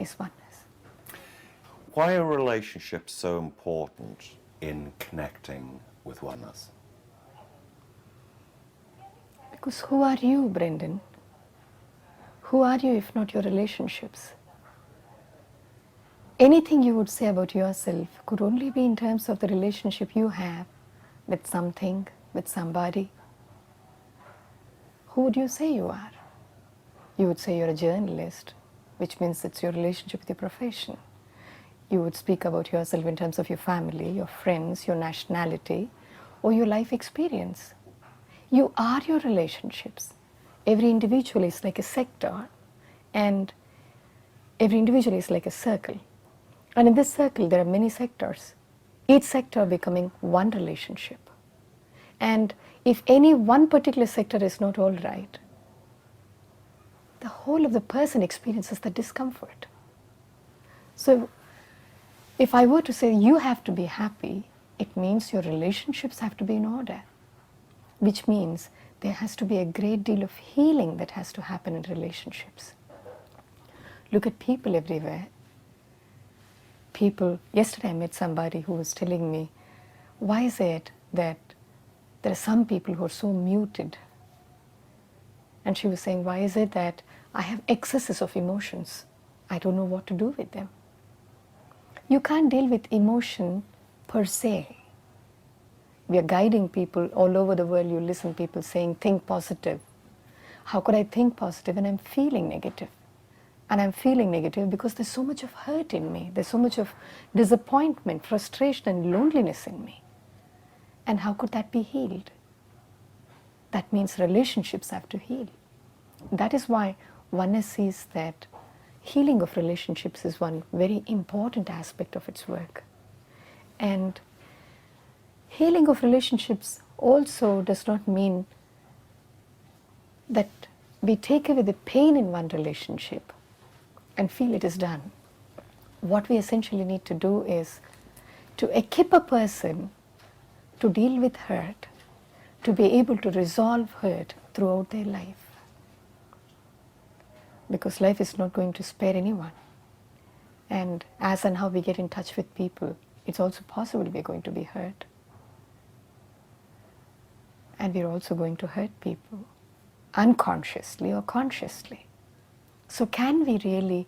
is oneness. Why are relationships so important in connecting with oneness? Because who are you, Brendan? Who are you if not your relationships? Anything you would say about yourself could only be in terms of the relationship you have with something, with somebody. Who would you say you are? You would say you're a journalist, which means it's your relationship with your profession. You would speak about yourself in terms of your family, your friends, your nationality, or your life experience. You are your relationships. Every individual is like a sector, and every individual is like a circle. And in this circle, there are many sectors, each sector becoming one relationship. And if any one particular sector is not all right, the whole of the person experiences the discomfort. So if I were to say you have to be happy, it means your relationships have to be in order, which means there has to be a great deal of healing that has to happen in relationships. Look at people everywhere. Yesterday I met somebody who was telling me, why is it that there are some people who are so muted? And she was saying, why is it that I have excesses of emotions? I don't know what to do with them. You can't deal with emotion per se. We are guiding people all over the world. You listen people saying, think positive. How could I think positive when I'm feeling negative? And I'm feeling negative because there's so much of hurt in me. There's so much of disappointment, frustration, and loneliness in me. And how could that be healed? That means relationships have to heal. That is why oneness sees that healing of relationships is one very important aspect of its work. And healing of relationships also does not mean that we take away the pain in one relationship and feel it is done. What we essentially need to do is to equip a person to deal with hurt, to be able to resolve hurt throughout their life. Because life is not going to spare anyone. And as and how we get in touch with people, it's also possible we're going to be hurt. And we're also going to hurt people, unconsciously or consciously. So can we really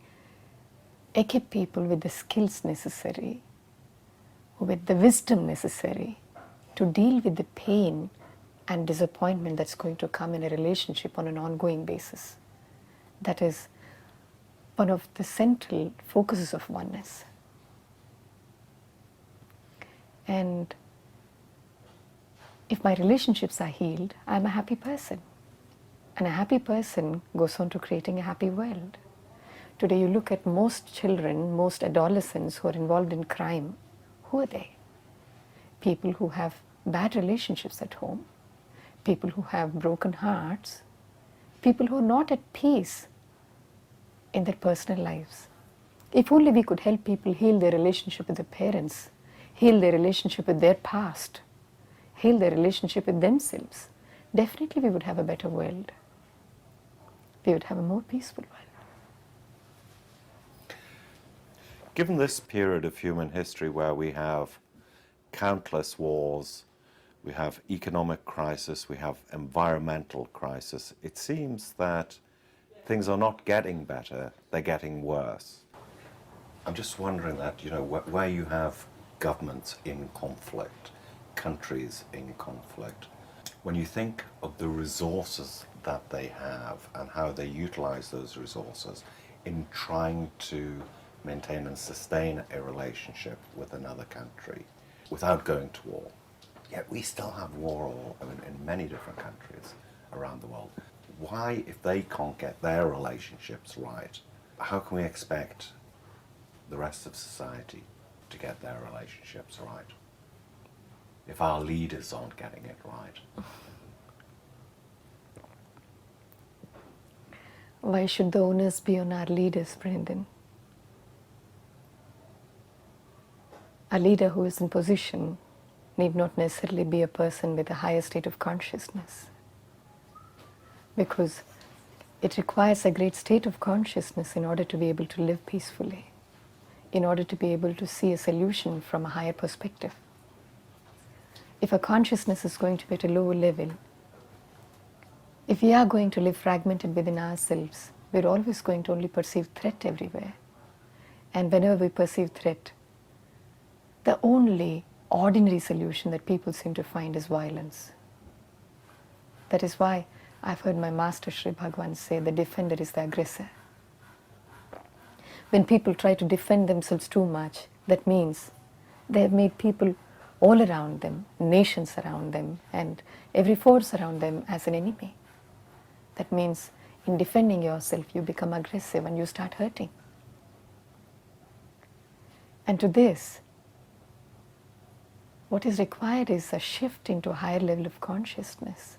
equip people with the skills necessary, with the wisdom necessary to deal with the pain and disappointment that's going to come in a relationship on an ongoing basis? That is one of the central focuses of oneness. And if my relationships are healed, I'm a happy person. And a happy person goes on to creating a happy world. Today you look at most children, most adolescents who are involved in crime. Who are they? People who have bad relationships at home, people who have broken hearts, people who are not at peace in their personal lives. If only we could help people heal their relationship with their parents, heal their relationship with their past, heal their relationship with themselves, definitely we would have a better world. We would have a more peaceful world. Given this period of human history where we have countless wars, we have economic crisis, we have environmental crisis, it seems that things are not getting better, they're getting worse. I'm just wondering that, where you have governments in conflict, countries in conflict, when you think of the resources that they have and how they utilize those resources in trying to maintain and sustain a relationship with another country without going to war. Yet we still have war in many different countries around the world. Why, if they can't get their relationships right, how can we expect the rest of society to get their relationships right? If our leaders aren't getting it right. Why should the onus be on our leaders, Brendan? A leader who is in position need not necessarily be a person with a higher state of consciousness. Because It requires a great state of consciousness in order to be able to live peacefully, in order to be able to see a solution from a higher perspective. If a consciousness is going to be at a lower level, if we are going to live fragmented within ourselves, we're always going to only perceive threat everywhere. And whenever we perceive threat, the only ordinary solution that people seem to find is violence. That is why I've heard my master Sri Bhagavan say the defender is the aggressor. When people try to defend themselves too much, that means they have made people all around them, nations around them, and every force around them as an enemy. That means in defending yourself, you become aggressive and you start hurting. And to this, what is required is a shift into a higher level of consciousness,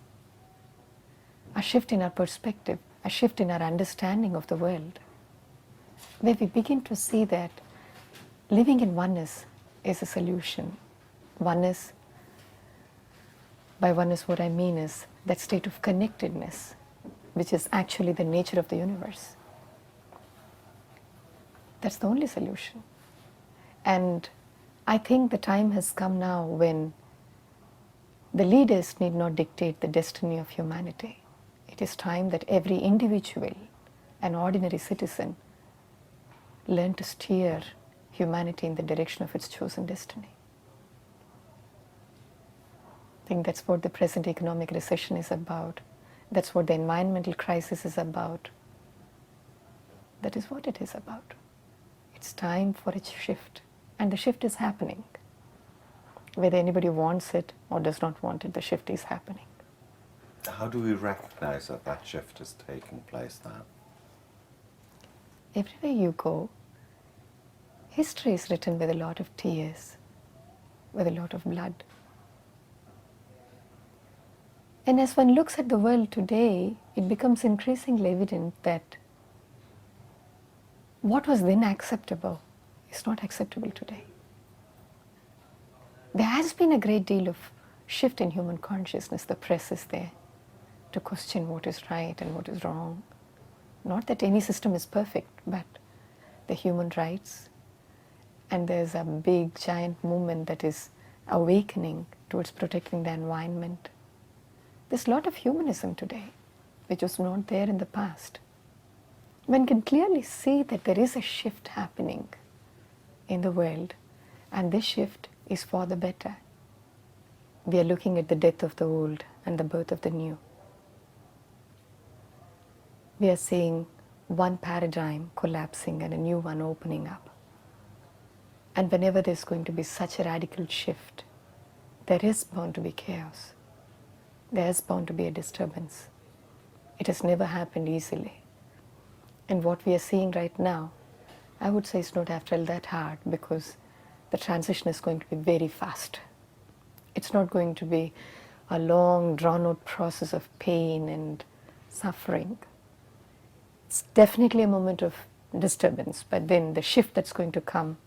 a shift in our perspective, a shift in our understanding of the world, where we begin to see that living in oneness is a solution. Oneness, by oneness what I mean is that state of connectedness, which is actually the nature of the universe. That's the only solution. And I think the time has come now when the leaders need not dictate the destiny of humanity. It is time that every individual, an ordinary citizen, learn to steer humanity in the direction of its chosen destiny. I think that's what the present economic recession is about. That's what the environmental crisis is about. That is what it is about. It's time for a shift. And the shift is happening. Whether anybody wants it or does not want it, the shift is happening. How do we recognize that that shift is taking place now? Everywhere you go, history is written with a lot of tears, with a lot of blood. And as one looks at the world today, it becomes increasingly evident that what was then acceptable is not acceptable today. There has been a great deal of shift in human consciousness. The press is there to question what is right and what is wrong. Not that any system is perfect, but the human rights. And there's a big, giant movement that is awakening towards protecting the environment. There's a lot of humanism today, which was not there in the past. One can clearly see that there is a shift happening in the world, and this shift is for the better. We are looking at the death of the old and the birth of the new. We are seeing one paradigm collapsing and a new one opening up. And whenever there's going to be such a radical shift, there is bound to be chaos. There is bound to be a disturbance. It has never happened easily. And what we are seeing right now, I would say it's not after all that hard, because the transition is going to be very fast. It's not going to be a long, drawn-out process of pain and suffering. It's definitely a moment of disturbance, but then the shift that's going to come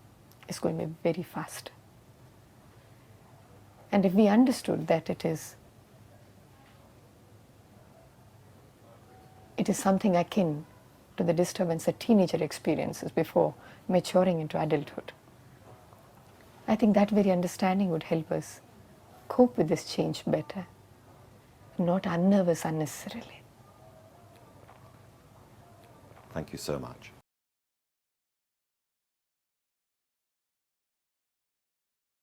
is going to be very fast. And if we understood that it is something akin to the disturbance a teenager experiences before maturing into adulthood, I think that very understanding would help us cope with this change better, not unnervous unnecessarily. Thank you so much.